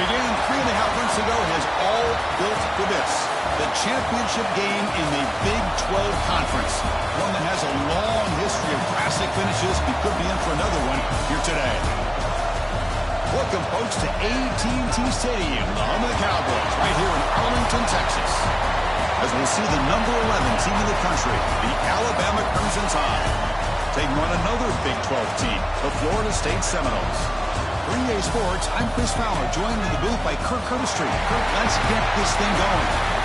began 3.5 months ago and has all built for this. The championship game in the Big 12 Conference. One that has a long history of classic finishes. We could be in for another one here today. Welcome, folks, to AT&T Stadium, the home of the Cowboys, right here in Arlington, Texas. As we'll see the number 11 team in the country, the Alabama Crimson Tide, taking on another Big 12 team, the Florida State Seminoles. For EA Sports, I'm Chris Fowler, joined in the booth by Kirk Street. Kirk, let's get this thing going.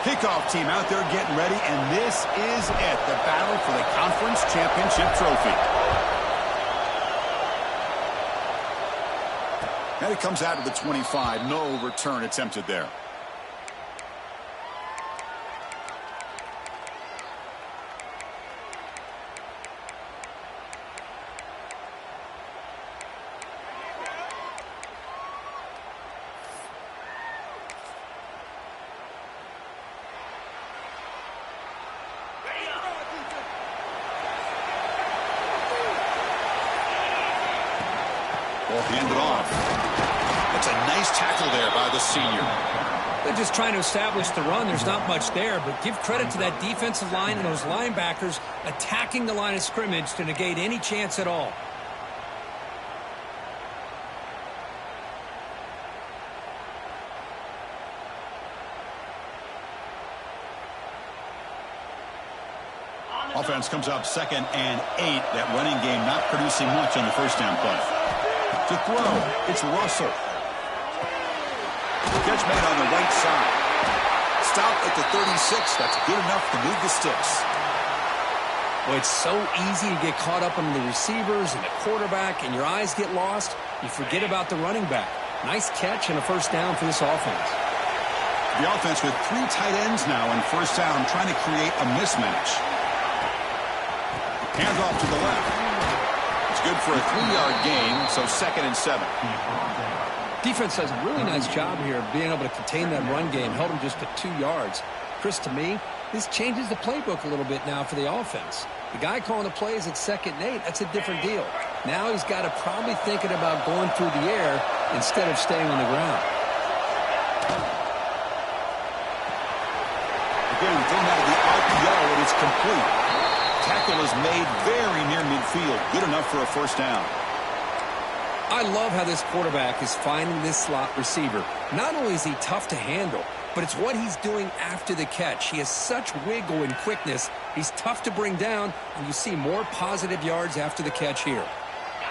Kickoff team out there getting ready, and this is it, the battle for the conference championship trophy. And it comes out of the 25. No return attempted there. Handed off. That's a nice tackle there by the senior. They're just trying to establish the run. There's not much there, but give credit to that defensive line and those linebackers attacking the line of scrimmage to negate any chance at all. Offense comes up 2nd and 8. That running game not producing much on the first down play. To throw, it's Russell. Catch made on the right side. Stop at the 36. That's good enough to move the sticks. Well, it's so easy to get caught up on the receivers and the quarterback, and your eyes get lost. You forget about the running back. Nice catch and a first down for this offense. The offense with 3 tight ends now on first down, trying to create a mismatch. Hands off to the left. Good for a 3-yard gain, so 2nd and 7. Defense does a really nice job here of being able to contain that run game, held them just to 2 yards. Chris, to me, this changes the playbook a little bit now for the offense. The guy calling the plays at 2nd and 8, that's a different deal. Now he's got to probably thinking about going through the air instead of staying on the ground. Again, thrown out of the RPO, and it's complete. Tackle is made very near midfield. Good enough for a first down. I love how this quarterback is finding this slot receiver. Not only is he tough to handle, but it's what he's doing after the catch. He has such wiggle and quickness. He's tough to bring down, and you see more positive yards after the catch here.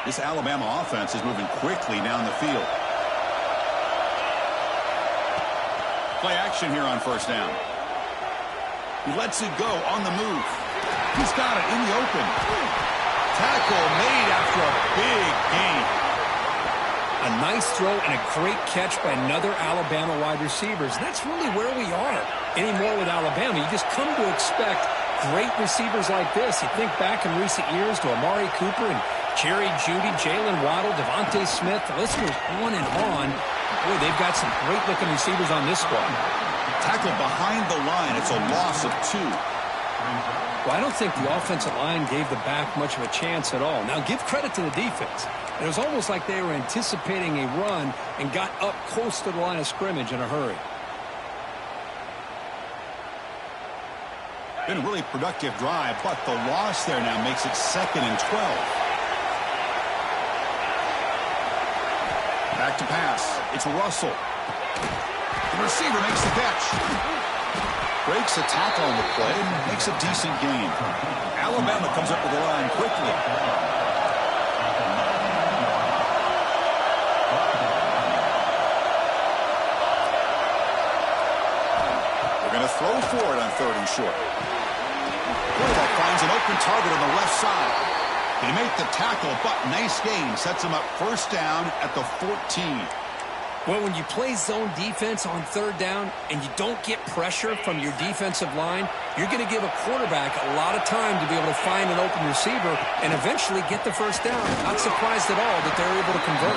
This Alabama offense is moving quickly down the field. Play action here on first down. He lets it go on the move. He's got it in the open. Tackle made after a big gain. A nice throw and a great catch by another Alabama wide receivers. That's really where we are anymore with Alabama. You just come to expect great receivers like this. You think back in recent years to Amari Cooper and Jerry Jeudy, Jalen Waddle, Devontae Smith. The list goes on and on. Boy, they've got some great-looking receivers on this squad. Tackle behind the line. It's a loss of 2. Well, I don't think the offensive line gave the back much of a chance at all. Now, give credit to the defense. It was almost like they were anticipating a run and got up close to the line of scrimmage in a hurry. Been a really productive drive, but the loss there now makes it 2nd and 12. Back to pass. It's Russell. The receiver makes the catch. Breaks a tackle on the play and makes a decent gain. Alabama comes up with the line quickly. They're going to throw for it on 3rd and short. Quarterback finds an open target on the left side. They make the tackle, but nice gain. Sets him up first down at the 14. Well, when you play zone defense on third down and you don't get pressure from your defensive line, you're going to give a quarterback a lot of time to be able to find an open receiver and eventually get the first down. Not surprised at all that they're able to convert.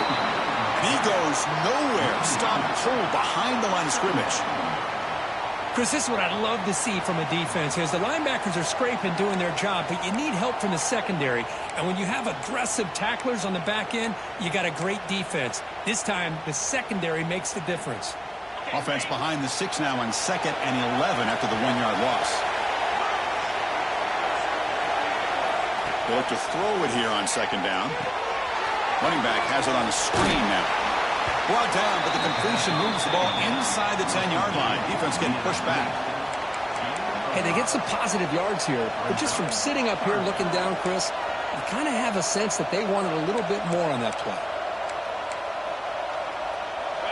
And he goes nowhere. Stop cold behind the line of scrimmage. Chris, this is what I love to see from a defense is the linebackers are scraping, doing their job, but you need help from the secondary. And when you have aggressive tacklers on the back end, you got a great defense. This time, the secondary makes the difference. Offense behind the 6 now on 2nd and 11 after the 1-yard loss. They'll look to throw it here on 2nd down. Running back has it on the screen now. Brought down, but the completion moves the ball inside the 10-yard line. Defense getting pushed back. Hey, they get some positive yards here, but just from sitting up here looking down, Chris, you kind of have a sense that they wanted a little bit more on that play.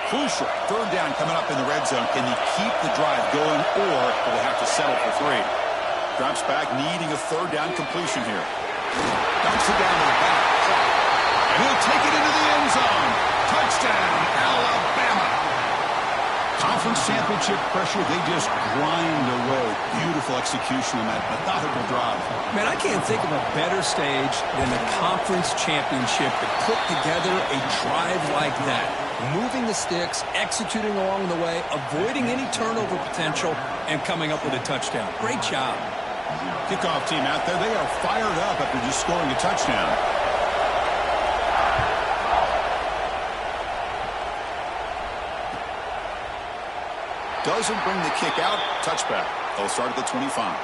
Crucial. 3rd down coming up in the red zone. Can he keep the drive going, or will they have to settle for 3? Drops back, needing a 3rd down completion here. Dumps it down to the back. And he'll take it into the end zone. Touchdown, Alabama. Conference championship pressure, they just grind away. Beautiful execution on that methodical drive. Man, I can't think of a better stage than the conference championship to put together a drive like that. Moving the sticks, executing along the way, avoiding any turnover potential, and coming up with a touchdown. Great job. Kickoff team out there, they are fired up after just scoring a touchdown. Doesn't bring the kick out. Touchback. They'll start at the 25.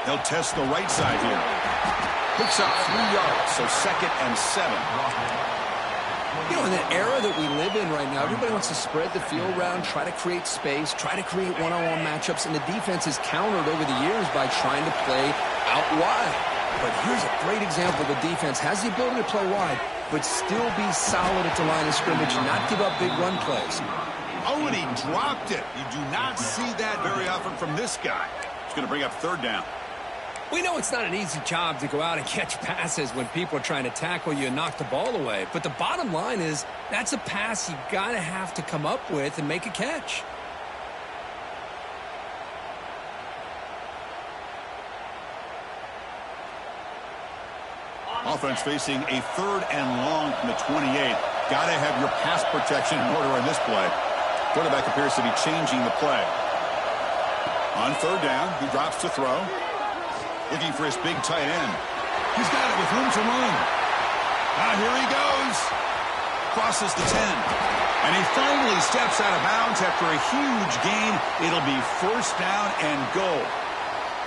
They'll test the right side here. Picks up 3 yards, so 2nd and 7. You know, in the era that we live in right now, everybody wants to spread the field around, try to create space, try to create one-on-one matchups, and the defense is countered over the years by trying to play out wide. But here's a great example. The defense has the ability to play wide, but still be solid at the line of scrimmage and not give up big run plays. Oh, and he dropped it. You do not see that very often from this guy. He's going to bring up 3rd down. We know it's not an easy job to go out and catch passes when people are trying to tackle you and knock the ball away. But the bottom line is that's a pass you got to have to come up with and make a catch. Offense facing a 3rd and long from the 28. Got to have your pass protection in order on this play. Quarterback appears to be changing the play. On 3rd down, he drops to throw. Looking for his big tight end. He's got it with room to run. Here he goes. Crosses the 10. And he finally steps out of bounds after a huge gain. It'll be 1st down and goal.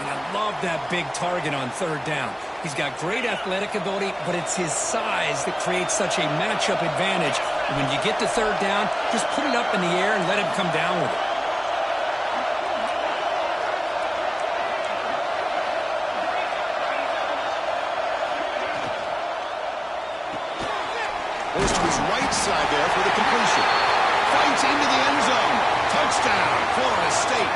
And I love that big target on 3rd down. He's got great athletic ability, but it's his size that creates such a matchup advantage. And when you get to 3rd down, just put it up in the air and let him come down with it. Goes to his right side there for the completion. Fights into the end zone. Touchdown, Florida State.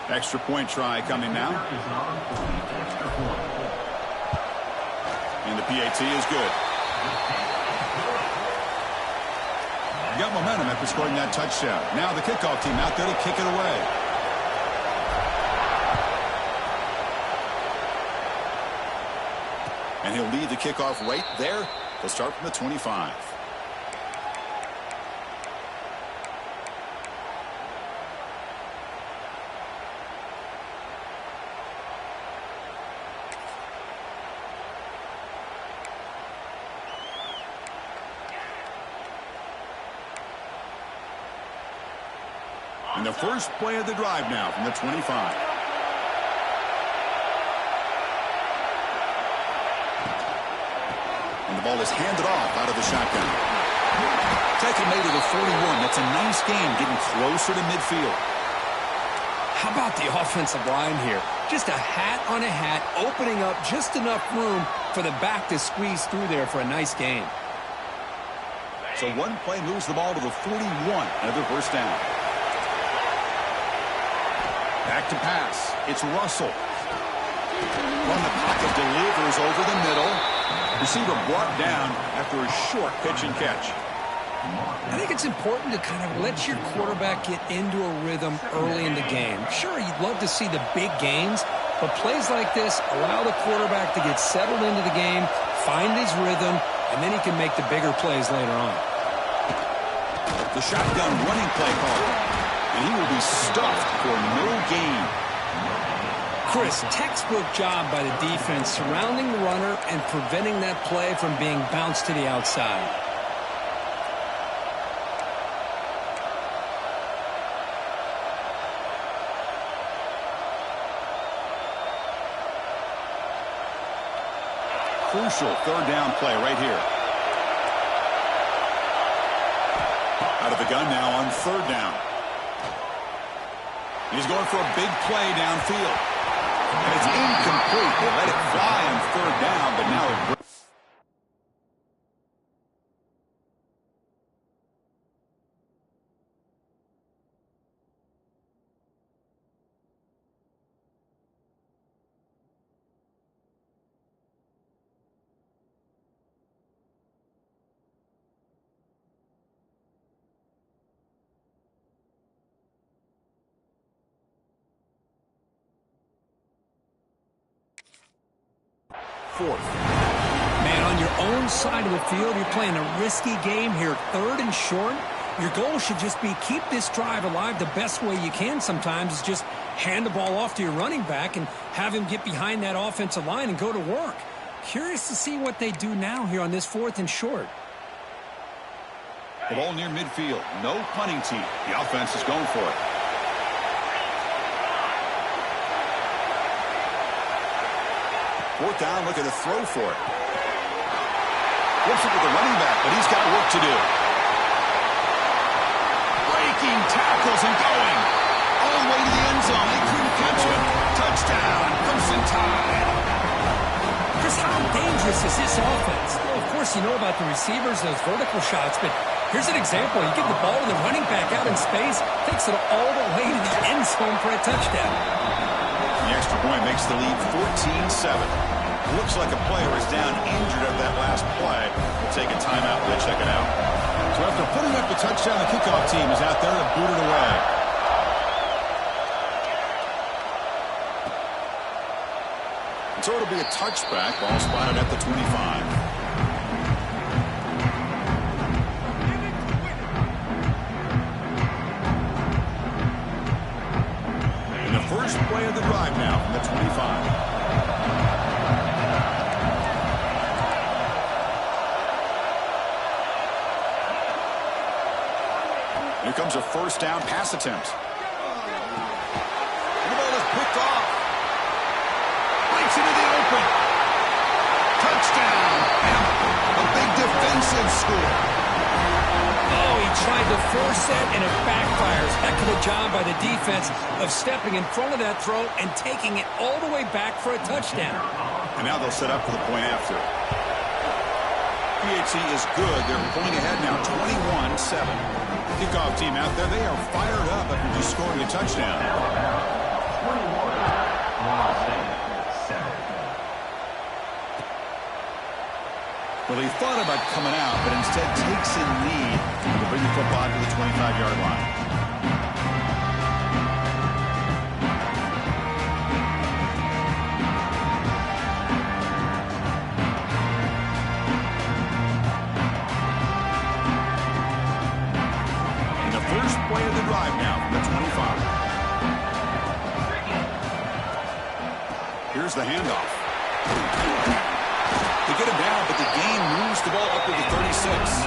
Extra point try coming now. And the PAT is good. Got momentum after scoring that touchdown. Now the kickoff team out there to kick it away. And he'll lead the kickoff right there. They'll start from the 25. And the first play of the drive now from the 25. And the ball is handed off out of the shotgun. Taking him to the 41. That's a nice gain, getting closer to midfield. How about the offensive line here? Just a hat on a hat, opening up just enough room for the back to squeeze through there for a nice gain. So one play moves the ball to the 41. Another first down. Back to pass. It's Russell. From the pocket, delivers over the middle. Receiver brought down after a short pitch and catch. I think it's important to kind of let your quarterback get into a rhythm early in the game. Sure, you'd love to see the big gains, but plays like this allow the quarterback to get settled into the game, find his rhythm, and then he can make the bigger plays later on. The shotgun running play call, and he will be stuffed for no gain. Chris, textbook job by the defense surrounding the runner and preventing that play from being bounced to the outside. Crucial third down play right here. Out of the gun now on third down. He's going for a big play downfield. And it's incomplete. They let it fly on third down, but now it... Fourth. Man, on your own side of the field, you're playing a risky game here. Third and short. Your goal should just be keep this drive alive the best way you can sometimes is just hand the ball off to your running back and have him get behind that offensive line and go to work. Curious to see what they do now here on this fourth and short. The ball near midfield. No punting team. The offense is going for it. Fourth down, looking to throw for it. Flips it with the running back, but he's got work to do. Breaking tackles and going. All the way to the end zone. They couldn't catch him. Touchdown, Crimson Tide. Chris, how dangerous is this offense? Well, of course, you know about the receivers, those vertical shots, but here's an example. You give the ball to the running back out in space, takes it all the way to the end zone for a touchdown. The extra point makes the lead 14-7. Looks like a player is down injured at that last play. We'll take a timeout. We'll check it out. So after putting up the touchdown, the kickoff team is out there to boot it away. And so it'll be a touchback. Ball spotted at the 25. First play of the drive now from the 25. Here comes a first down pass attempt. And the ball is picked off. Breaks into the open. Touchdown. And a big defensive score. Oh, he tried to force that, and it backfires. Heck of a job by the defense of stepping in front of that throw and taking it all the way back for a touchdown. And now they'll set up for the point after. PHC is good. They're pulling ahead now, 21-7. Kickoff team out there, they are fired up after just scoring a touchdown. Well, he thought about coming out, but instead takes in lead to bring the football to the 25-yard line. And the first play of the drive now from the 25. Here's the handoff. They get him down, but the gain moves the ball up to the 36.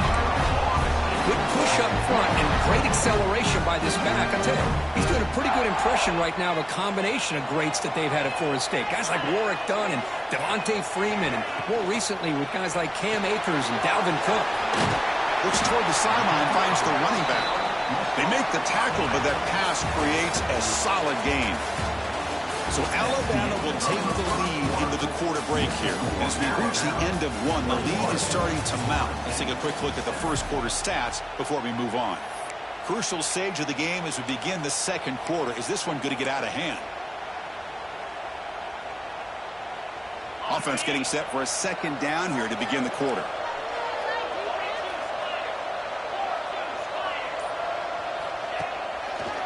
Good push up front and great acceleration by this back. I tell you, he's doing a pretty good impression right now of a combination of greats that they've had at Florida State. Guys like Warwick Dunn and Devontae Freeman, and more recently with guys like Cam Akers and Dalvin Cook. Looks toward the sideline, finds the running back. They make the tackle, but that pass creates a solid gain. So Alabama will take the lead into the quarter break here. As we reach the end of one, the lead is starting to mount. Let's take a quick look at the first quarter stats before we move on. Crucial stage of the game as we begin the second quarter. Is this one going to get out of hand? Offense getting set for a second down here to begin the quarter.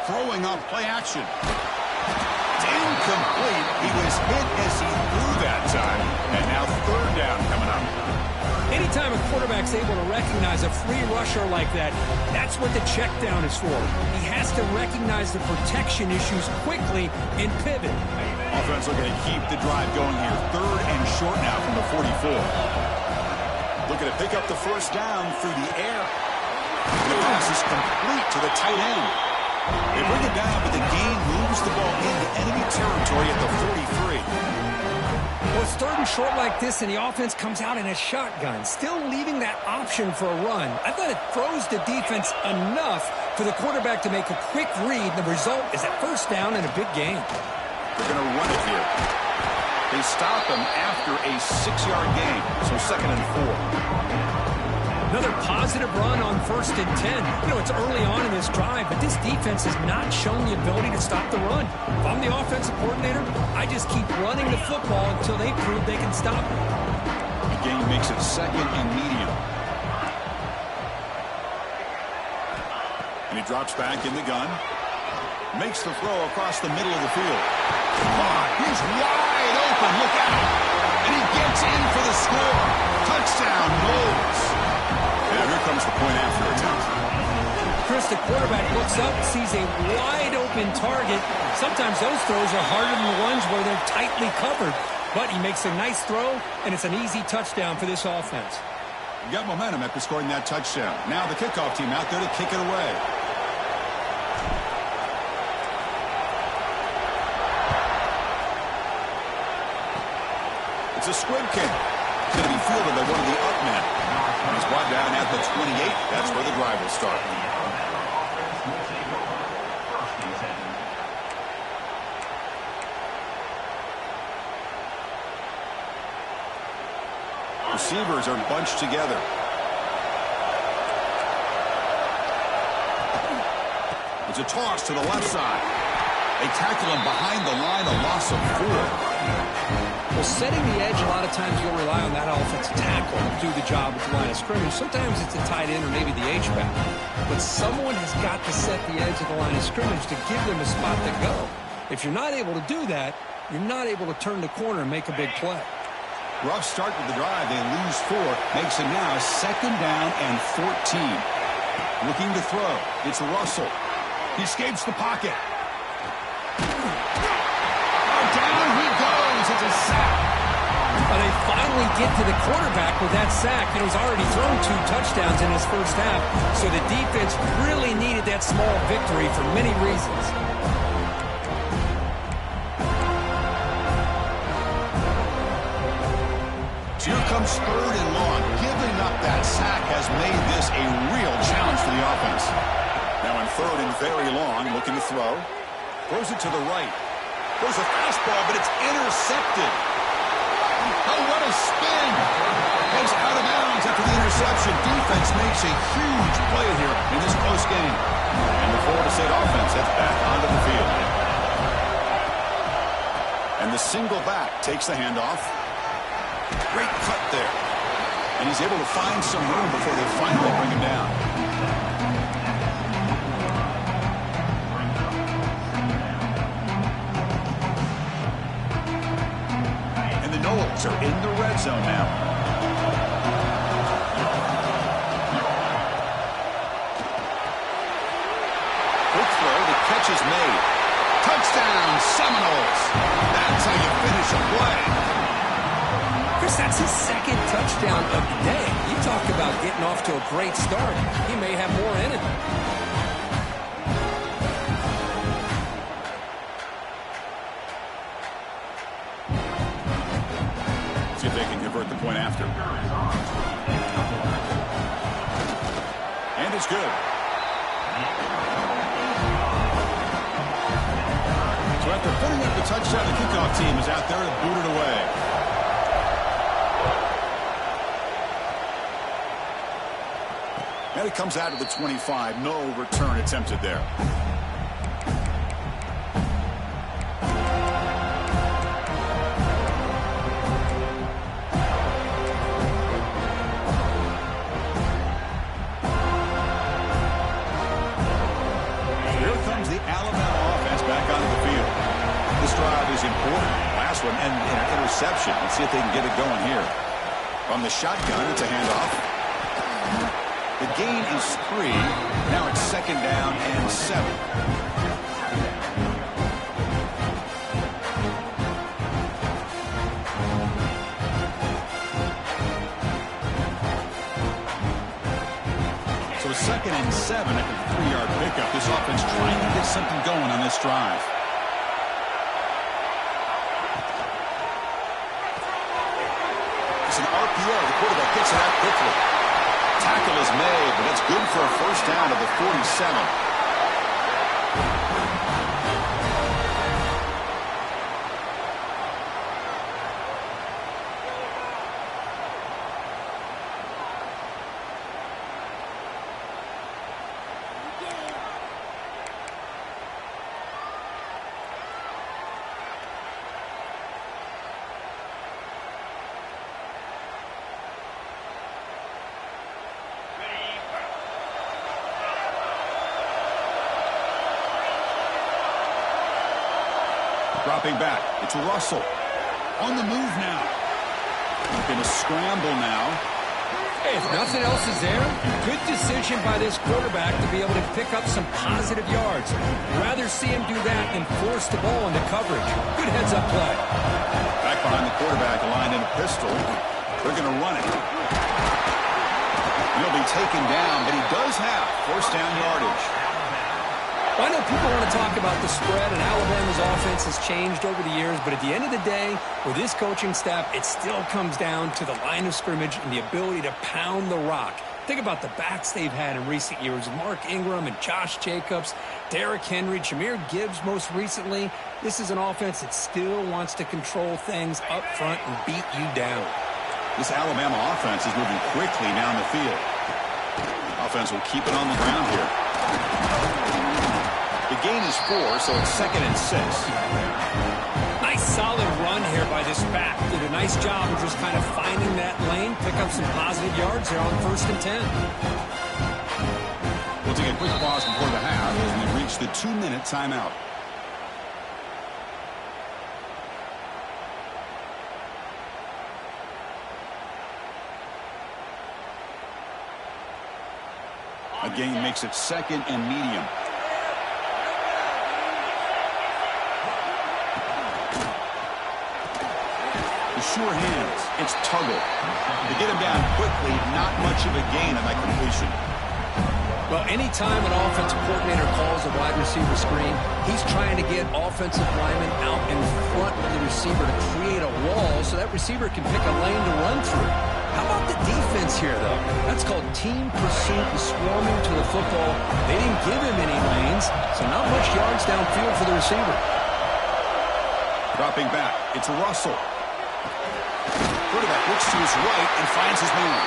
Throwing up play action. Incomplete. He was hit as he threw that time. And now third down coming up. Anytime a quarterback's able to recognize a free rusher like that, that's what the check down is for. He has to recognize the protection issues quickly and pivot. Offense looking to keep the drive going here. Third and short now from the 44. Looking to pick up the first down through the air. The pass is complete to the tight end. They bring it down, but the gain moves the ball into enemy territory at the 43. Well, it's third and short like this, and the offense comes out in a shotgun, still leaving that option for a run. I thought it throws the defense enough for the quarterback to make a quick read. The result is a first down and a big gain. They're going to run it here. They stop him after a 6-yard gain, so second and 4. Another positive run on first and 10. You know, it's early on in this drive, but this defense has not shown the ability to stop the run. If I'm the offensive coordinator, I just keep running the football until they prove they can stop it. The game makes it second and medium. And he drops back in the gun. Makes the throw across the middle of the field. He's wide open. Look out. And he gets in for the score. Touchdown, Knowles. Now here comes the point after attempt. Chris, the quarterback looks up, sees a wide-open target. Sometimes those throws are harder than the ones where they're tightly covered. But he makes a nice throw, and it's an easy touchdown for this offense. You got momentum after scoring that touchdown. Now the kickoff team out there to kick it away. It's a squib kick. It's going to be fielded by one of the up men. He's brought down at the 28. That's where the drive will start. Receivers are bunched together. It's a toss to the left side. They tackle him behind the line, a loss of 4. Well, setting the edge, a lot of times you'll rely on that offensive tackle to do the job at the line of scrimmage. Sometimes it's a tight end or maybe the H-back. But someone has got to set the edge of the line of scrimmage to give them a spot to go. If you're not able to do that, you're not able to turn the corner and make a big play. Rough start with the drive. They lose 4. Makes it now second down and 14. Looking to throw. It's Russell. He escapes the pocket. Down he goes. It's a sack. Well, they finally get to the quarterback with that sack. You know, he's already thrown 2 touchdowns in his first half, so the defense really needed that small victory for many reasons. Here comes third and long. Giving up that sack has made this a real challenge for the offense. Now in third and very long, looking to throw. Throws it to the right. Throws a fastball, but it's intercepted. Oh, what a spin. Goes out of bounds after the interception. Defense makes a huge play here in this close game. And the Florida State offense heads back onto the field. And the single back takes the handoff. Great cut there. And he's able to find some room before they finally bring him down. And the Knowles are in the red zone now. Quick throw, the catch is made. Touchdown, Seminoles. That's how you finish a play. Chris, that's his second touchdown of the day. You talk about getting off to a great start. He may have more in him. See if they can convert the point after. And it's good. So after putting up the touchdown, the kickoff team is out there to boot it away. And it comes out of the 25. No return attempted there. And an interception. Let's see if they can get it going here. From the shotgun, it's a handoff. The gain is 3. Now it's 2nd down and 7. So 2nd and 7 at the 3-yard pickup. This offense trying to get something going on this drive. The quarterback gets it out quickly. Tackle is made, but it's good for a first down at the 47. Dropping back. It's Russell. On the move now. Going to scramble now. Hey, if nothing else is there, good decision by this quarterback to be able to pick up some positive yards. Rather see him do that than force the ball into coverage. Good heads-up play. Back behind the quarterback, aligned in a pistol. They're going to run it. He'll be taken down, but he does have first down yardage. Well, I know people want to talk about the spread, and Alabama's offense has changed over the years, but at the end of the day, with this coaching staff, it still comes down to the line of scrimmage and the ability to pound the rock. Think about the backs they've had in recent years, Mark Ingram and Josh Jacobs, Derrick Henry, Jahmyr Gibbs most recently. This is an offense that still wants to control things up front and beat you down. This Alabama offense is moving quickly down the field. Offense will keep it on the ground here. The gain is 4, so it's 2nd and 6. Nice solid run here by this back. Did a nice job of just kind of finding that lane, pick up some positive yards here on 1st and 10. We'll take a quick pause before the half as we reach the 2-minute timeout. A gain makes it 2nd and medium. Sure hands. It's Tuggle. To get him down quickly, not much of a gain on that completion. Well, anytime an offensive coordinator calls a wide receiver screen, he's trying to get offensive linemen out in front of the receiver to create a wall so that receiver can pick a lane to run through. How about the defense here, though? That's called team pursuit and swarming to the football. They didn't give him any lanes, so not much yards downfield for the receiver. Dropping back. It's Russell. Quarterback looks to his right and finds his man.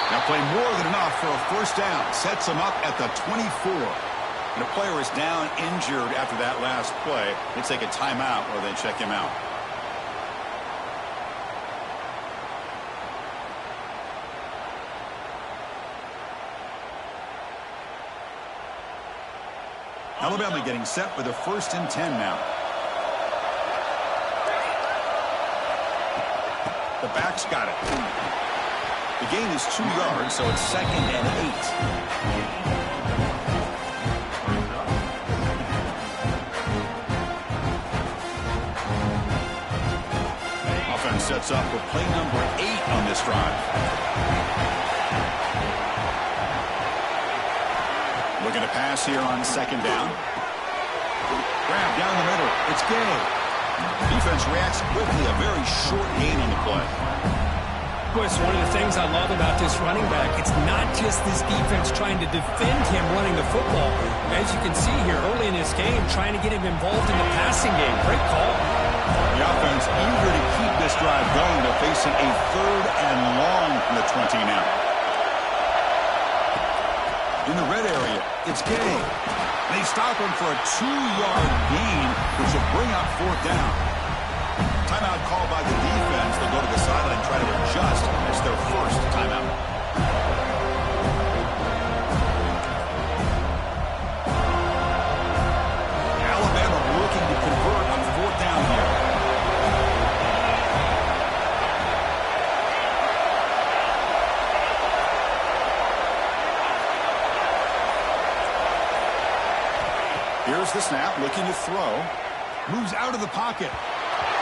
Now play more than enough for a first down. Sets him up at the 24. And a player is down injured after that last play. They take a timeout or they check him out. Alabama getting set for the 1st and 10 now. The back's got it. The gain is 2 yards, so it's 2nd and 8. Offense sets up for play number 8 on this drive. Looking to pass here on second down. Grab down the middle. It's Gay. Defense reacts quickly. A very short gain on the play. Boy, it's one of the things I love about this running back. It's not just this defense trying to defend him running the football. As you can see here early in this game, trying to get him involved in the passing game. Great call. The offense eager to keep this drive going. They're facing a 3rd and long from the 20 now. In the red area, it's Gay. They stop him for a 2-yard gain, which will bring up 4th down. Timeout called by the defense. They'll go to the sideline and try to adjust. It's their first timeout. Alabama looking to convert on 4th down here. Here's the snap, looking to throw. Moves out of the pocket.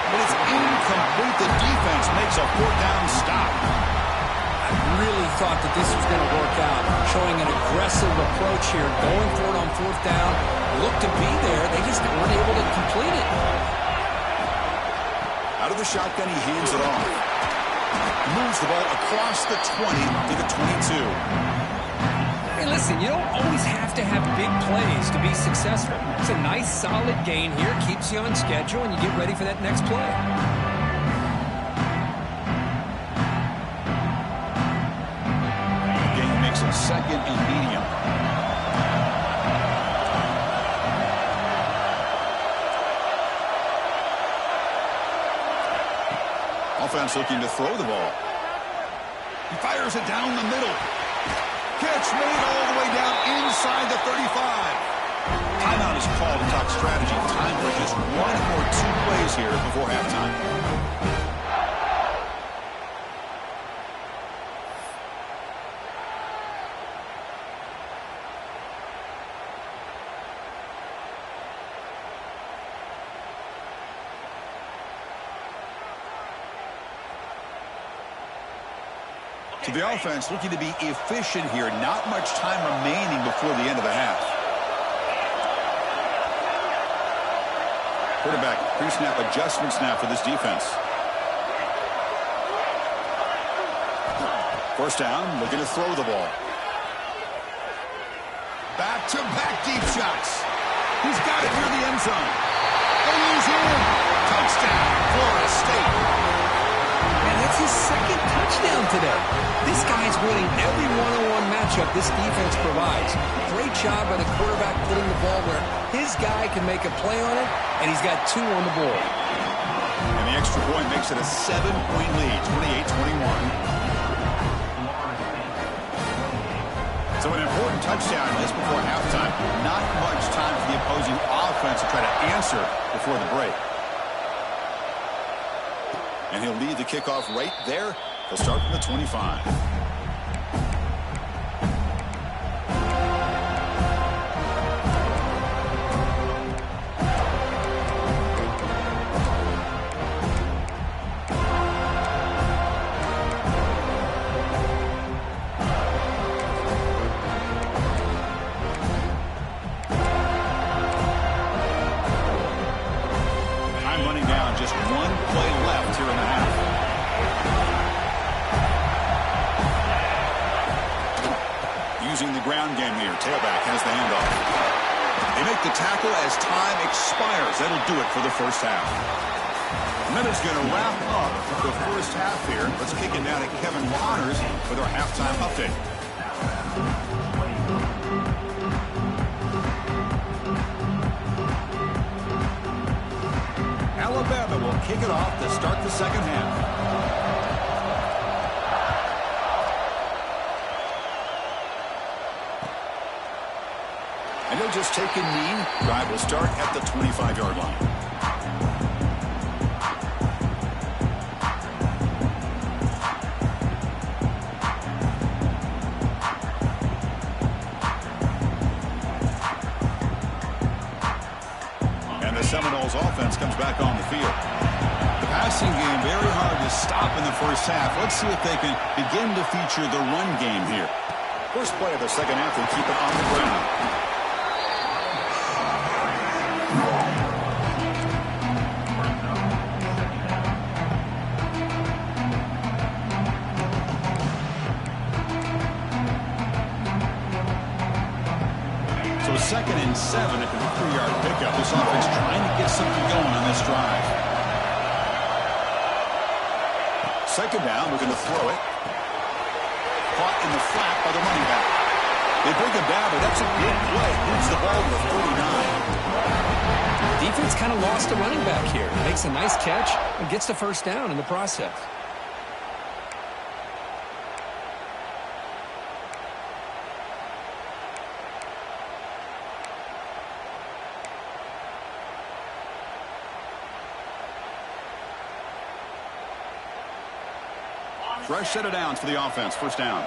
But it's incomplete. The defense makes a 4th down stop. I really thought that this was going to work out. Showing an aggressive approach here. Going for it on 4th down. Looked to be there. They just weren't able to complete it. Out of the shotgun, he hands it off. Moves the ball across the 20 to the 22. Hey, listen, you don't always have to have big plays to be successful. It's a nice, solid gain here. Keeps you on schedule, and you get ready for that next play. The gain makes it 2nd and medium. Offense looking to throw the ball. He fires it down the middle. Catch made all the way down inside the 35. Timeout is called to talk strategy. Time for just 1 or 2 plays here before halftime. So the offense looking to be efficient here. Not much time remaining before the end of the half. Quarterback pre-snap adjustments now for this defense. 1st down, looking to throw the ball. Back-to-back deep shots. He's got it near the end zone. And he's in. Touchdown, Florida State. That's his 2nd touchdown today. This guy's winning every one-on-one matchup this defense provides. Great job by the quarterback putting the ball where his guy can make a play on it, and he's got 2 on the board. And the extra point makes it a 7-point lead, 28-21. So an important touchdown just before halftime. Not much time for the opposing offense to try to answer before the break. And he'll lead the kickoff right there. He'll start from the 25. Time running down, just 1 play left here in the half. Using the ground game here. Tailback has the handoff. They make the tackle as time expires. That'll do it for the first half. And that is going to wrap up the first half here. Let's kick it down to Kevin Connors with our halftime update. Alabama will kick it off to start the second half. And he'll just take a knee. Drive will start at the 25-yard line. And the Seminoles offense comes back on the field. The pass passing game very hard to stop in the first half. Let's see if they can begin to feature the run game here. First play of the second half, they keep it on the ground. So 2nd and 7 at the 3-yard pickup. This offense trying to get something going on this drive. 2nd down, looking to throw it. Caught in the flat by the running back. They bring him down, but that's a good play. Moves the ball to the 49. Defense kind of lost a running back here. Makes a nice catch and gets the first down in the process. Fresh set of downs for the offense. First down.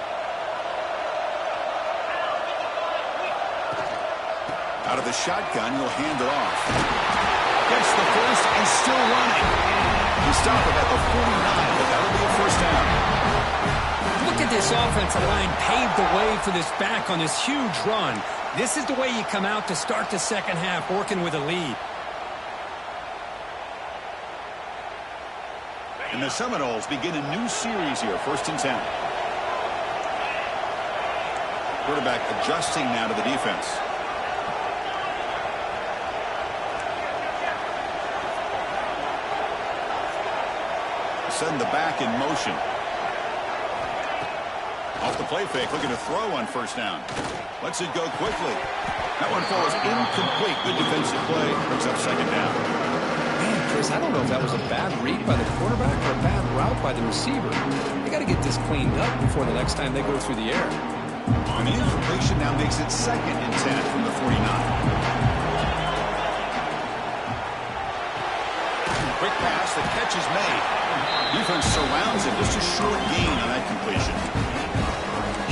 Out of the shotgun, he'll hand it off. Gets the first and still running. He stopped it at the 49, but that'll be a first down. Look at this offensive line paved the way for this back on this huge run. This is the way you come out to start the second half, working with a lead. And the Seminoles begin a new series here. 1st and 10. Quarterback adjusting now to the defense. Send the back in motion. Off the play fake, looking to throw on 1st down. Lets it go quickly. That one falls incomplete. Good defensive play. Brings up 2nd down. Chris, I don't know if that was a bad read by the quarterback or a bad route by the receiver. They got to get this cleaned up before the next time they go through the air. And the information now makes it 2nd and 10 from the 49. Quick pass, the catch is made. Defense surrounds him. Just a short gain on that completion.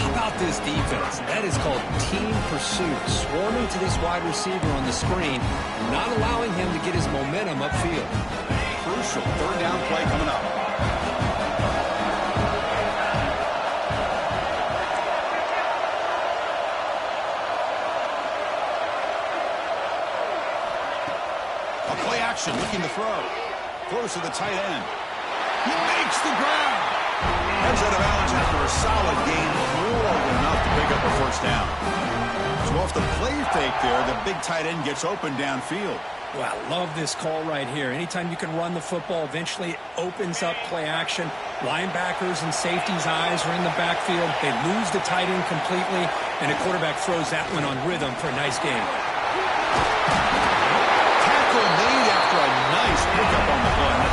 How about this defense? That is called team pursuit. Swarming to this wide receiver on the screen, not allowing him to get his momentum upfield. Crucial 3rd down play coming up. A play action, looking to throw. Throws to the tight end. He makes the grab. Heads out of bounds after a solid gain. More than enough to pick up a 1st down. So off the play fake there, the big tight end gets open downfield. Well, I love this call right here. Anytime you can run the football, eventually it opens up play action. Linebackers and safeties' eyes are in the backfield. They lose the tight end completely, and a quarterback throws that one on rhythm for a nice game. Tackle made after a nice pickup on the play.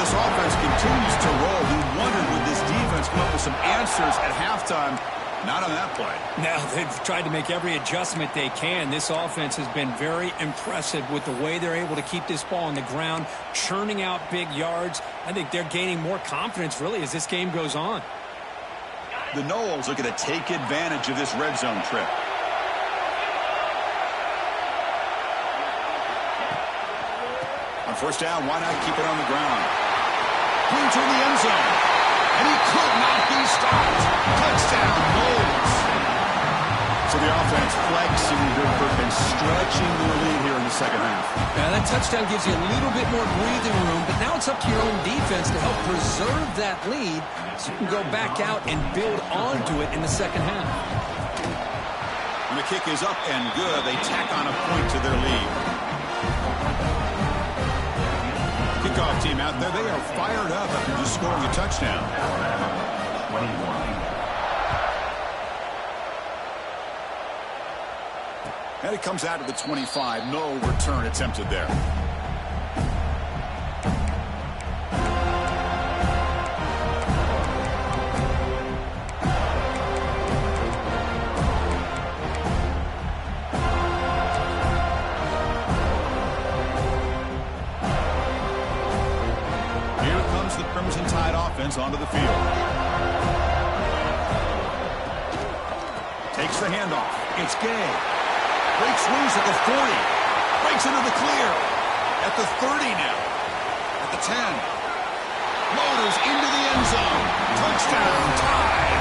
This offense continues to roll. We wondered, would this defense come up with some answers at halftime? Not on that play. Now, they've tried to make every adjustment they can. This offense has been very impressive with the way they're able to keep this ball on the ground, churning out big yards. I think they're gaining more confidence, really, as this game goes on. The Noles looking to take advantage of this red zone trip. On 1st down, why not keep it on the ground? Clean to the end zone. And he could not be stopped. Touchdown, Noles. So the offense flexing and stretching their lead here in the second half. Now that touchdown gives you a little bit more breathing room, but now it's up to your own defense to help preserve that lead so you can go back out and build onto it in the second half. And the kick is up and good. They tack on a point to their lead. Kickoff team out there. They are fired up after just scoring a touchdown. 21. And it comes out to the 25. No return attempted there. Here comes the Crimson Tide offense onto the field. Takes the handoff. It's Gay. Breaks loose at the 40. Breaks into the clear. At the 30 now. At the 10. Motors into the end zone. Touchdown, tie.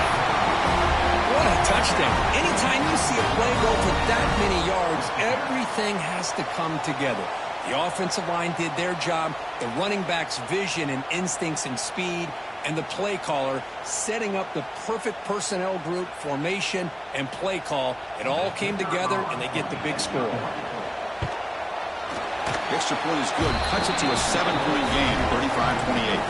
What a touchdown. Anytime you see a play go for that many yards, everything has to come together. The offensive line did their job, the running back's vision and instincts and speed, and the play caller setting up the perfect personnel group, formation, and play call. It all came together, and they get the big score. The extra point is good. Cuts it to a 7-point game, 35-28.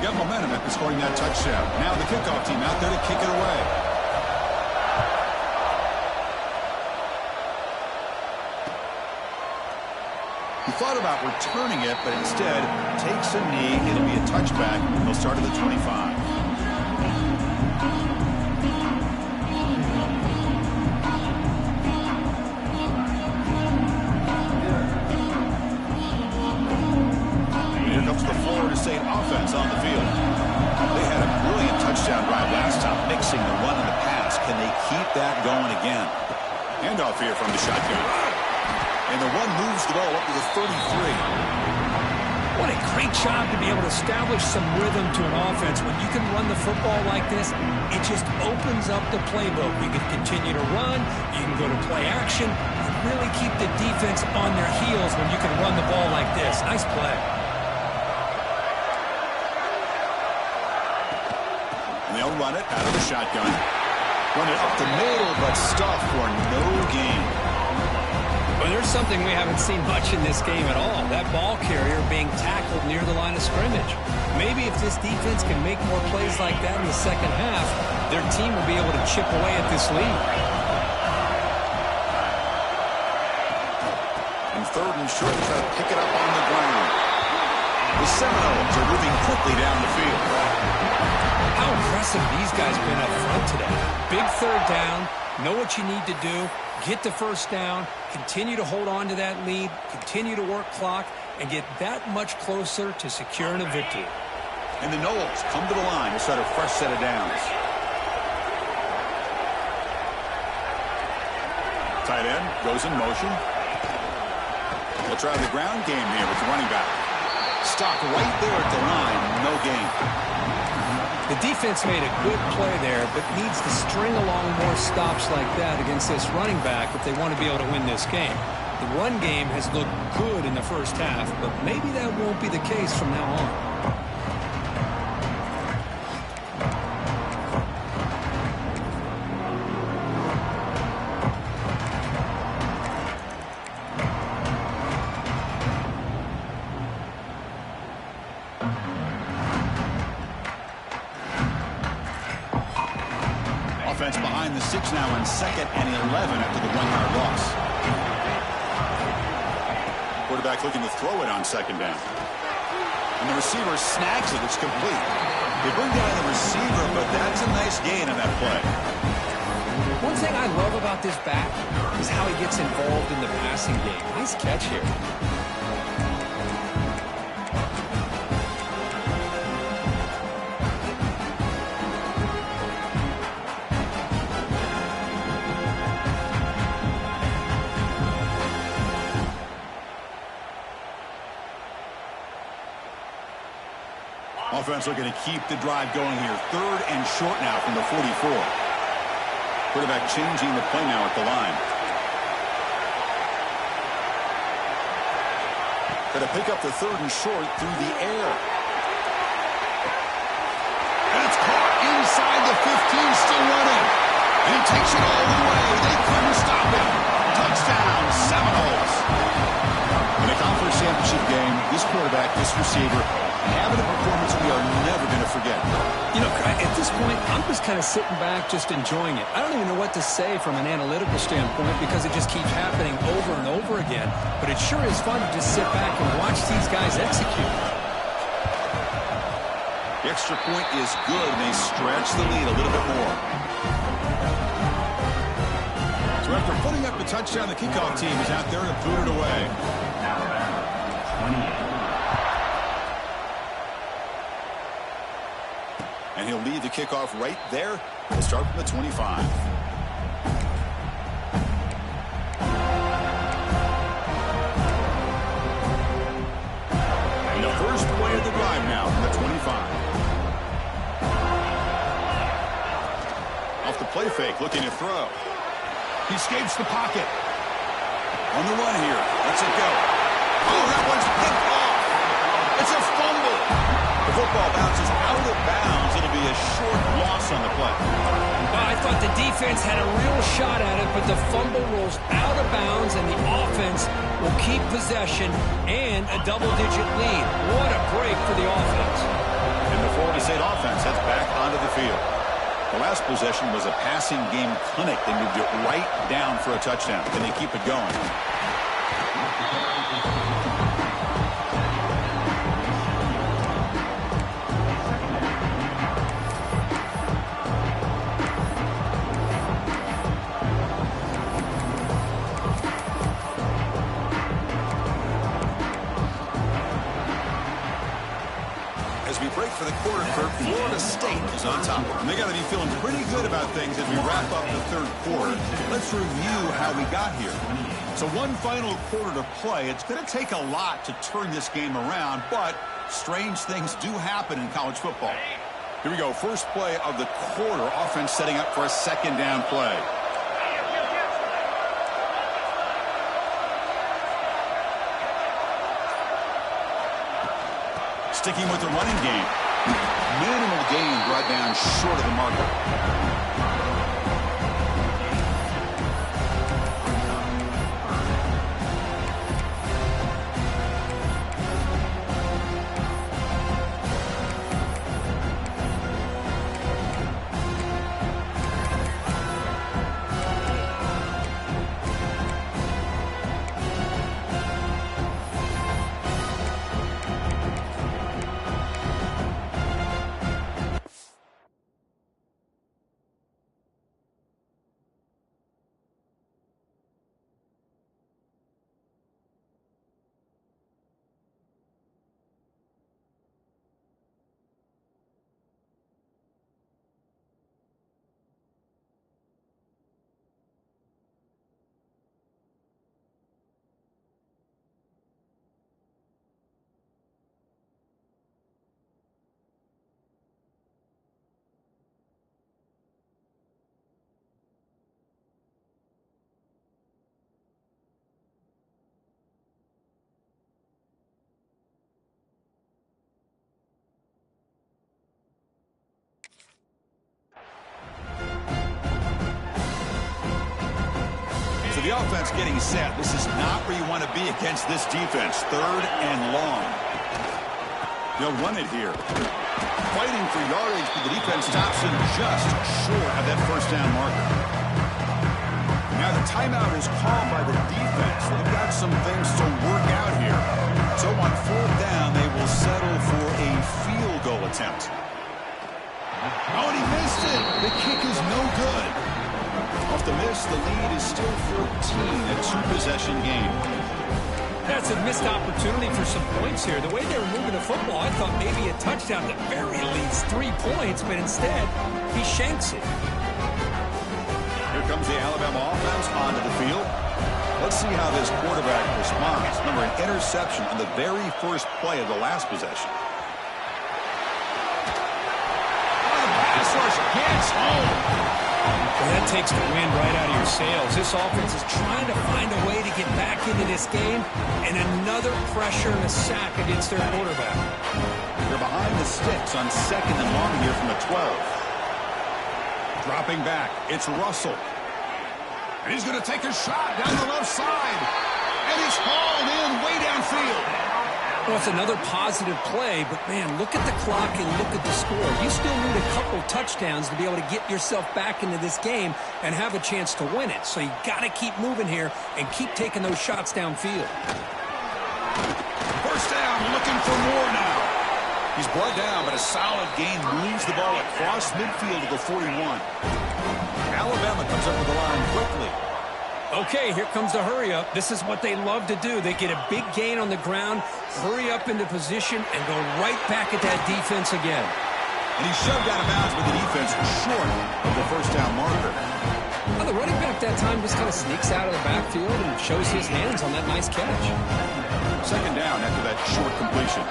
Got momentum after scoring that touchdown. Now the kickoff team out there to kick it away. He thought about returning it, but instead takes a knee. It'll be a touchback. They'll start at the 25. Here comes the Florida State offense on the field. They had a brilliant touchdown drive last time, mixing the run and the pass. Can they keep that going again? Handoff here from the shotgun. And the one moves the ball up to the 33. What a great job to be able to establish some rhythm to an offense. When you can run the football like this, it just opens up the playbook. You can continue to run. You can go to play action. And really keep the defense on their heels when you can run the ball like this. Nice play. And they'll run it out of the shotgun. Run it up the middle, but stuffed for no gain. Well, there's something we haven't seen much in this game at all. That ball carrier being tackled near the line of scrimmage. Maybe if this defense can make more plays like that in the second half, their team will be able to chip away at this lead. And third and short, try to pick it up on the ground. The Seminoles are moving quickly down the field. How impressive these guys been up front today. Big third down, know what you need to do, get the first down, continue to hold on to that lead, continue to work clock, and get that much closer to securing a victory. And the Noles come to the line to start a fresh set of downs. Tight end goes in motion. They'll try the ground game here with the running back. Stop right there at the line, no gain. The defense made a good play there, but needs to string along more stops like that against this running back if they want to be able to win this game. The run game has looked good in the first half, but maybe that won't be the case from now on. Offense behind the 6 now on 2nd and 11 after the 1-yard loss. Quarterback looking to throw it on 2nd down. And the receiver snags it. It's complete. They bring down the receiver, but that's a nice gain on that play. One thing I love about this back is how he gets involved in the passing game. Nice catch here. Offense looking to keep the drive going here. 3rd and short now from the 44. Quarterback changing the play now at the line. Going to pick up the 3rd and short through the air. And it's caught inside the 15, still running. And he takes it all the way. They couldn't stop him. Touchdown, Seminoles. In a conference championship game, this quarterback, this receiver, having a performance we are never going to forget. You know, at this point, I'm just kind of sitting back, just enjoying it. I don't even know what to say from an analytical standpoint because it just keeps happening over and over again. But it sure is fun to just sit back and watch these guys execute. The extra point is good, and they stretch the lead a little bit more. So after putting up the touchdown, the kickoff team is out there to boot it away. 28. And he'll lead the kickoff right there. We'll start from the 25. fake, looking to throw. He escapes the pocket. On the run here. Lets it go. Oh, that one's picked off. It's a fumble. The football bounces out of bounds. It'll be a short loss on the play. Well, I thought the defense had a real shot at it, but the fumble rolls out of bounds, and the offense will keep possession and a double-digit lead. What a break for the offense. And the Florida State offense heads back onto the field. The last possession was a passing game clinic. They moved it right down for a touchdown. Can they keep it going? As we break for the quarter, Florida State is on top. And they got to be feeling pretty good about things as we wrap up the third quarter. Let's review how we got here. So one final quarter to play. It's going to take a lot to turn this game around, but strange things do happen in college football. Here we go. First play of the quarter. Offense setting up for a second down play. Sticking with the running game. Minimal gain brought down short of the marker. The offense getting set. This is not where you want to be against this defense. Third and long. They'll run it here. Fighting for yardage, but the defense stops him just short of that first down marker. Now the timeout is called by the defense. They've got some things to work out here. So on fourth down, they will settle for a field goal attempt. Oh, and he missed it. The kick is no good. Off the miss, the lead is still 14, a two-possession game. That's a missed opportunity for some points here. The way they were moving the football, I thought maybe a touchdown at the very least 3 points, but instead, he shanks it. Here comes the Alabama offense onto the field. Let's see how this quarterback responds. Remember, an interception on the very first play of the last possession. Oh, the pass rush gets home. Well, that takes the wind right out of your sails. This offense is trying to find a way to get back into this game, and another pressure and a sack against their quarterback. They're behind the sticks on second and long here from the 12. Dropping back, it's Russell. And he's going to take a shot down the left side. And he's hauled in way downfield. Well, it's another positive play, but, man, look at the clock and look at the score. You still need a couple touchdowns to be able to get yourself back into this game and have a chance to win it. So you got to keep moving here and keep taking those shots downfield. First down, looking for more now. He's brought down, but a solid gain moves the ball across midfield to the 41. Alabama comes up with the line quickly. Okay, here comes the hurry-up. This is what they love to do. They get a big gain on the ground, hurry up into position, and go right back at that defense again. And he's shoved out of bounds with the defense short of the first down marker. Well, the running back that time just kind of sneaks out of the backfield and shows his hands on that nice catch. Second down after that short completion.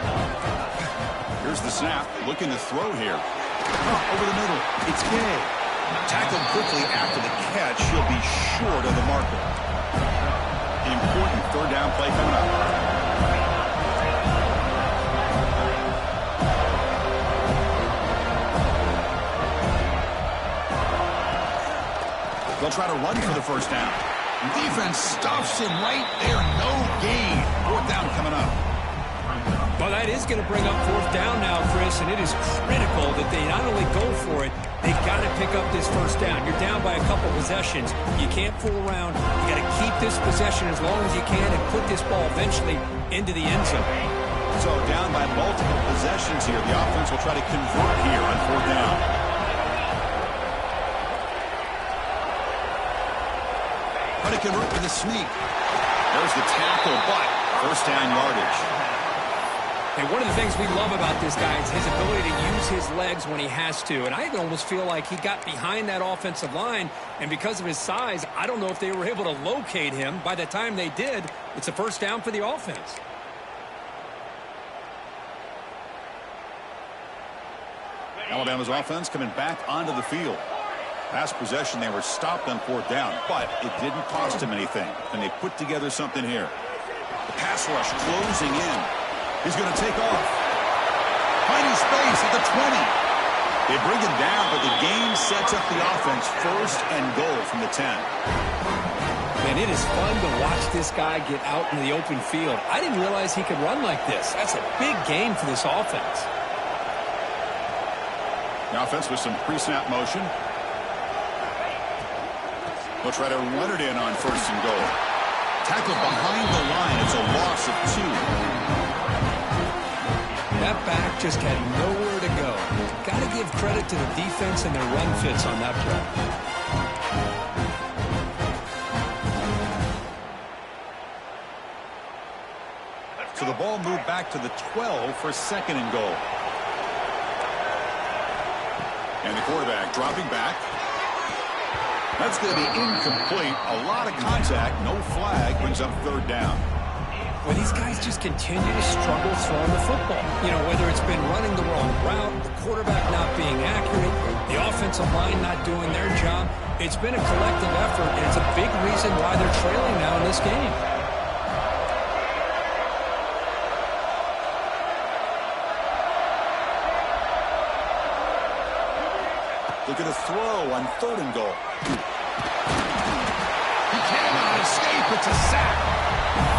Here's the snap, looking to throw here. Over the middle, it's Gay. Tackled quickly after the catch. He'll be short of the marker. Important third down play coming up. They'll try to run for the first down. Defense stuffs him right there. No gain. Fourth down coming up. Well, that is going to bring up fourth down now, Chris, and it is critical that they not only go for it, they've got to pick up this first down. You're down by a couple possessions. You can't fool around. You got to keep this possession as long as you can and put this ball eventually into the end zone. So down by multiple possessions here. The offense will try to convert here on fourth down. Try to convert with a sneak. There's the tackle, but first down yardage. And one of the things we love about this guy is his ability to use his legs when he has to. And I almost feel like he got behind that offensive line, and because of his size, I don't know if they were able to locate him. By the time they did, it's a first down for the offense. Alabama's offense coming back onto the field. Last possession, they were stopped on fourth down, but it didn't cost them anything. And they put together something here. The pass rush closing in. He's going to take off. Finding space at the 20. They bring him down, but the gain sets up the offense first and goal from the 10. And it is fun to watch this guy get out in the open field. I didn't realize he could run like this. That's a big gain for this offense. The offense with some pre-snap motion. They'll try to run it in on first and goal. Tackle behind the line. It's a loss of 2. That back just had nowhere to go. Got to give credit to the defense and their run fits on that play. So the ball moved back to the 12 for second and goal. And the quarterback dropping back. That's going to be incomplete. A lot of contact. No flag. Brings up third down. Well, these guys just continue to struggle throwing the football. You know, whether it's been running the wrong route, the quarterback not being accurate, the offensive line not doing their job. It's been a collective effort, and it's a big reason why they're trailing now in this game. Look at the throw on third and goal. He cannot escape. It's a sack.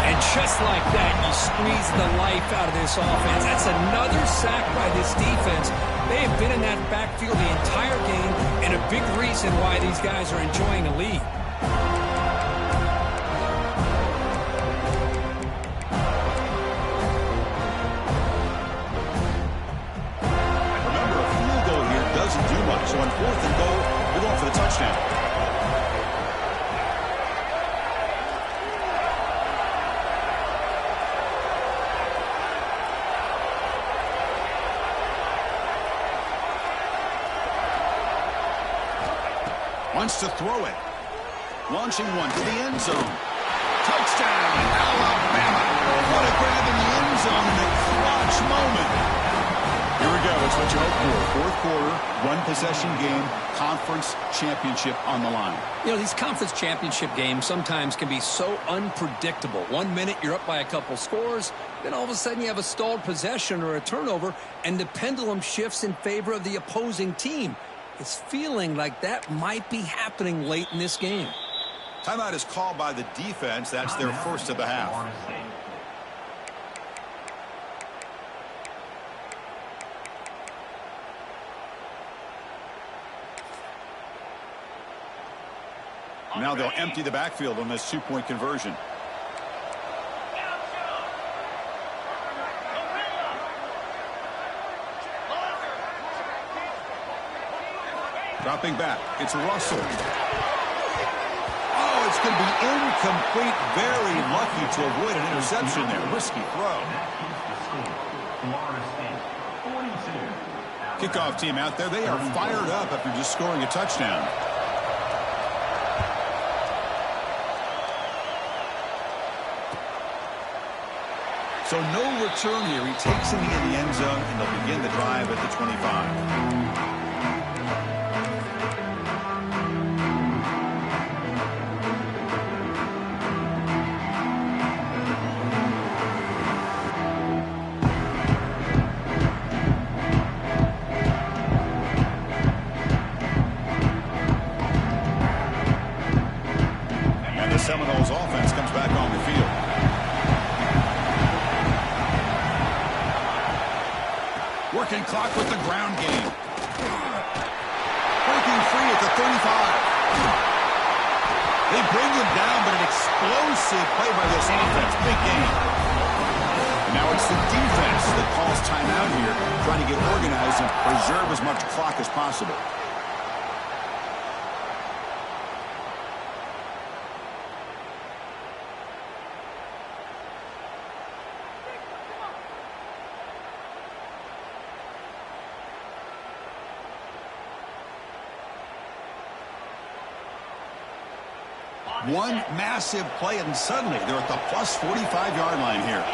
And just like that, you squeeze the life out of this offense. That's another sack by this defense. They have been in that backfield the entire game, and a big reason why these guys are enjoying a lead. Remember, a field goal here doesn't do much. So on fourth and goal, we're going for the touchdown. Wants to throw it. Launching one to the end zone. Touchdown, Alabama. What a grab in the end zone in a clutch moment. Here we go. That's what you hope for. Fourth quarter, one-possession game, conference championship on the line. You know, these conference championship games sometimes can be so unpredictable. 1 minute you're up by a couple scores, then all of a sudden you have a stalled possession or a turnover, and the pendulum shifts in favor of the opposing team. It's feeling like that might be happening late in this game. Timeout is called by the defense. That's their first of the half. Now they'll empty the backfield on this two-point conversion. Dropping back. It's Russell. Oh, it's going to be incomplete. Very lucky to avoid an interception there. Risky throw. Kickoff team out there. They are fired up after just scoring a touchdown. So no return here. He takes him into the end zone, and they'll begin the drive at the 25. Seminoles offense comes back on the field. Working clock with the ground game. Breaking free at the 35. They bring him down, but an explosive play by this offense. Big game. And now it's the defense that calls timeout here, trying to get organized and preserve as much clock as possible. One massive play, and suddenly they're at the plus 45-yard line here.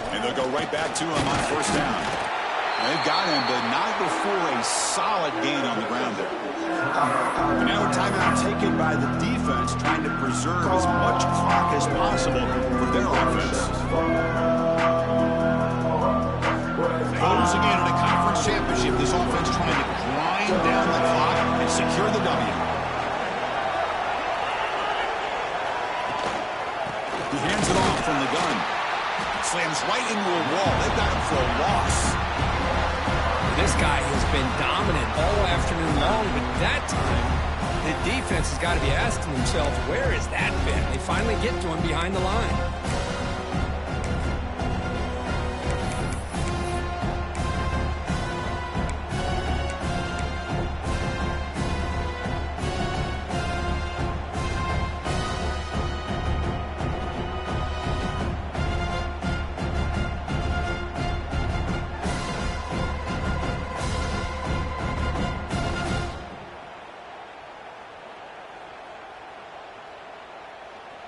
And they'll go right back to him on first down. They've got him, but not before a solid gain on the ground there. And now a timeout taken by the defense, trying to preserve as much clock as possible for their offense. Closing in on a conference championship, this offense trying to grind down the clock and secure the W. He hands it off from the gun. Slams right into a wall. They've got him for a loss. This guy has been dominant all afternoon long, but that time, the defense has got to be asking themselves, where has that been? They finally get to him behind the line.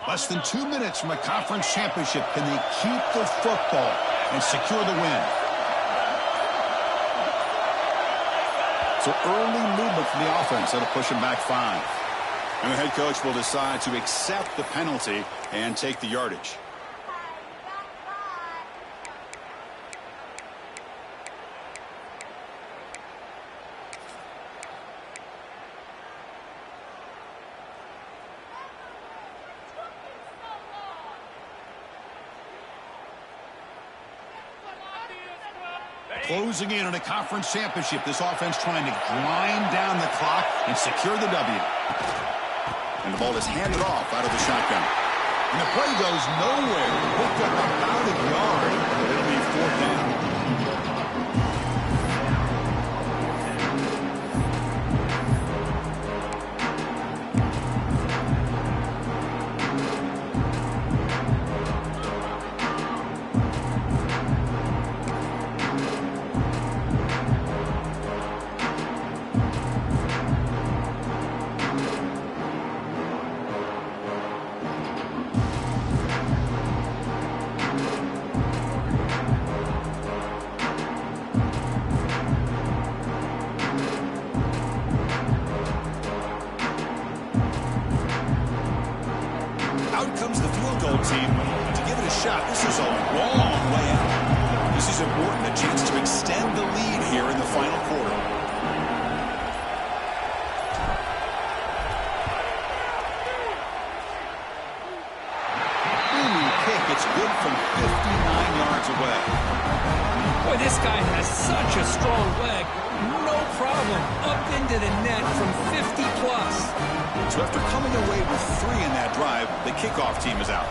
Less than 2 minutes from a conference championship. Can they keep the football and secure the win? So early movement from the offense that'll push them back 5. And the head coach will decide to accept the penalty and take the yardage. Closing in on a conference championship. This offense trying to grind down the clock and secure the W. And the ball is handed off out of the shotgun. And the play goes nowhere. Picked up about a yard. It'll be 4th down. Out comes the field goal team to give it a shot. This is a long way out. This is important, a chance to extend the lead here in the final quarter. Booming kick. It's good from 59 yards away. Boy, this guy has such a strong leg. No problem. Up into the net from 50 plus. So after coming away with 3 in that drive, the kickoff team is out.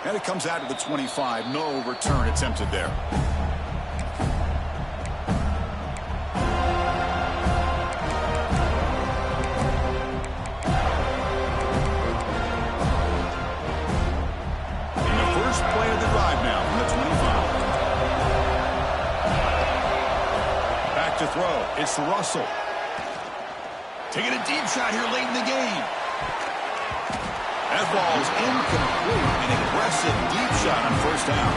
And it comes out to the 25. No return attempted there. And the first play of the drive now from the 25. Back to throw. It's Russell. Taking a deep shot here late in the game. That ball is incomplete. An aggressive deep shot on first down.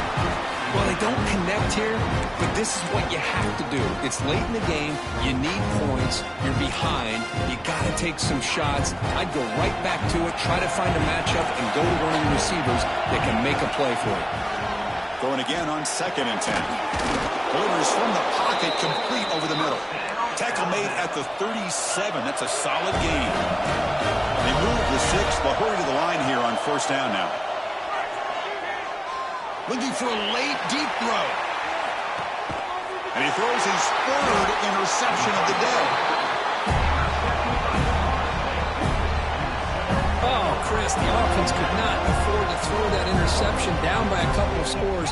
Well, they don't connect here, but this is what you have to do. It's late in the game. You need points. You're behind. You got to take some shots. I'd go right back to it, try to find a matchup, and go to one of your receivers that can make a play for you. Throwing again on 2nd and 10. Delivers from the pocket, complete over the middle. Tackle made at the 37. That's a solid gain. They move the 6. They'll hurry to the line here on 1st down now. Looking for a late, deep throw. And he throws his 3rd interception of the day. Oh, Chris, the offense could not afford to throw that interception down by a couple of scores.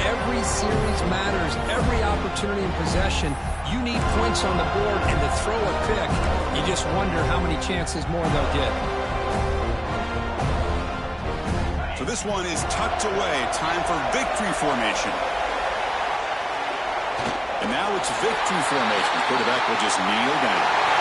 Every series matters. Every opportunity in possession. You need points on the board, and to throw a pick, you just wonder how many chances more they'll get. So this one is tucked away. Time for victory formation. And now it's victory formation. Quarterback will just kneel down.